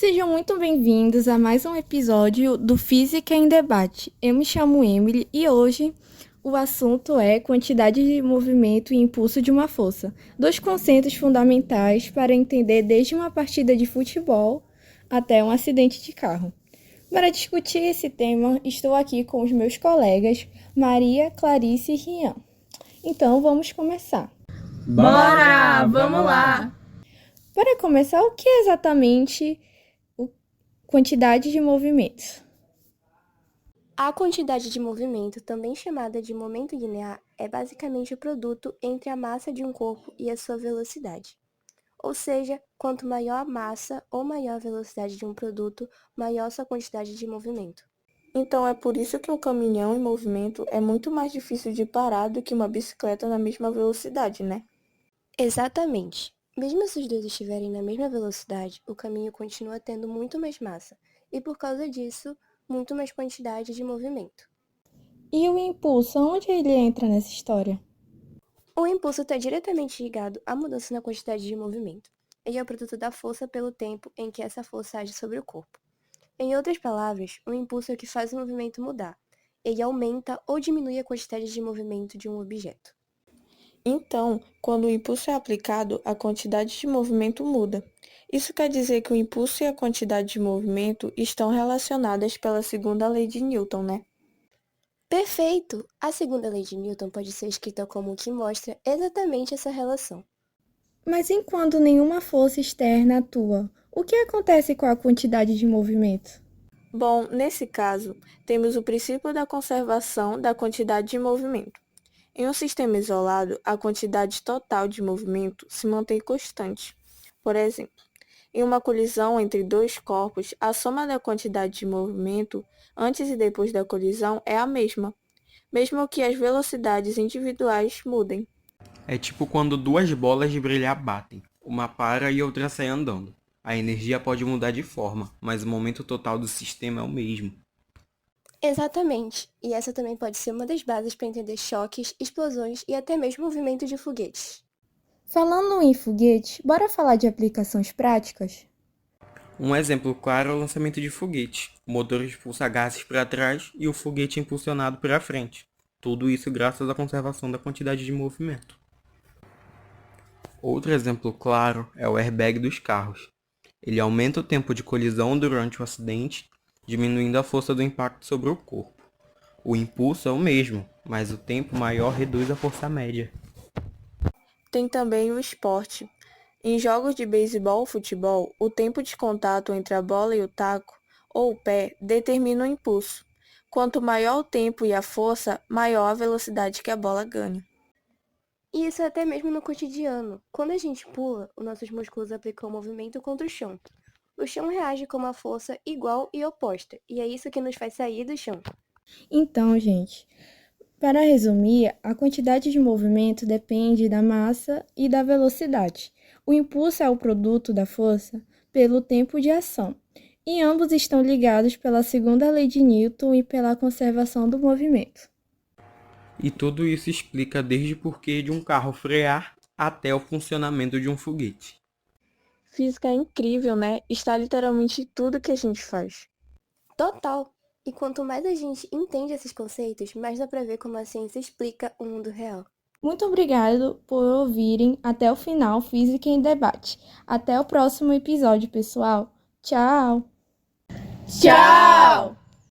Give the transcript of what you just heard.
Sejam muito bem-vindos a mais um episódio do Física em Debate. Eu me chamo Emily e hoje o assunto é quantidade de movimento e impulso de uma força. Dois conceitos fundamentais para entender desde uma partida de futebol até um acidente de carro. Para discutir esse tema, estou aqui com os meus colegas Maria, Clarice e Rian. Então, vamos começar. Bora! Vamos lá! Para começar, o que é exatamente quantidade de movimentos? A quantidade de movimento, também chamada de momento linear, é basicamente o produto entre a massa de um corpo e a sua velocidade. Ou seja, quanto maior a massa ou maior a velocidade de um produto, maior sua quantidade de movimento. Então é por isso que um caminhão em movimento é muito mais difícil de parar do que uma bicicleta na mesma velocidade, né? Exatamente. Mesmo se os dois estiverem na mesma velocidade, o caminho continua tendo muito mais massa, e por causa disso, muito mais quantidade de movimento. E o impulso, onde ele entra nessa história? O impulso está diretamente ligado à mudança na quantidade de movimento. Ele é o produto da força pelo tempo em que essa força age sobre o corpo. Em outras palavras, o impulso é o que faz o movimento mudar. Ele aumenta ou diminui a quantidade de movimento de um objeto. Então, quando o impulso é aplicado, a quantidade de movimento muda. Isso quer dizer que o impulso e a quantidade de movimento estão relacionadas pela segunda lei de Newton, né? Perfeito! A segunda lei de Newton pode ser escrita como o que mostra exatamente essa relação. Mas enquanto nenhuma força externa atua, o que acontece com a quantidade de movimento? Bom, nesse caso, temos o princípio da conservação da quantidade de movimento. Em um sistema isolado, a quantidade total de movimento se mantém constante. Por exemplo, em uma colisão entre dois corpos, a soma da quantidade de movimento antes e depois da colisão é a mesma, mesmo que as velocidades individuais mudem. É tipo quando duas bolas de brilhar batem. Uma para e outra sai andando. A energia pode mudar de forma, mas o momento total do sistema é o mesmo. Exatamente, e essa também pode ser uma das bases para entender choques, explosões e até mesmo movimento de foguetes. Falando em foguete, bora falar de aplicações práticas? Um exemplo claro é o lançamento de foguete. O motor expulsa gases para trás e o foguete é impulsionado para frente. Tudo isso graças à conservação da quantidade de movimento. Outro exemplo claro é o airbag dos carros. Ele aumenta o tempo de colisão durante o acidente, diminuindo a força do impacto sobre o corpo. O impulso é o mesmo, mas o tempo maior reduz a força média. Tem também o esporte. Em jogos de beisebol ou futebol, o tempo de contato entre a bola e o taco, ou o pé, determina o impulso. Quanto maior o tempo e a força, maior a velocidade que a bola ganha. E isso até mesmo no cotidiano. Quando a gente pula, os nossos músculos aplicam o movimento contra o chão. O chão reage com uma força igual e oposta, e é isso que nos faz sair do chão. Então, gente, para resumir, a quantidade de movimento depende da massa e da velocidade. O impulso é o produto da força pelo tempo de ação, e ambos estão ligados pela segunda lei de Newton e pela conservação do movimento. E tudo isso explica desde o porquê de um carro frear até o funcionamento de um foguete. Física é incrível, né? Está literalmente em tudo que a gente faz. Total! E quanto mais a gente entende esses conceitos, mais dá pra ver como a ciência explica o mundo real. Muito obrigado por ouvirem até o final Física em Debate. Até o próximo episódio, pessoal. Tchau! Tchau!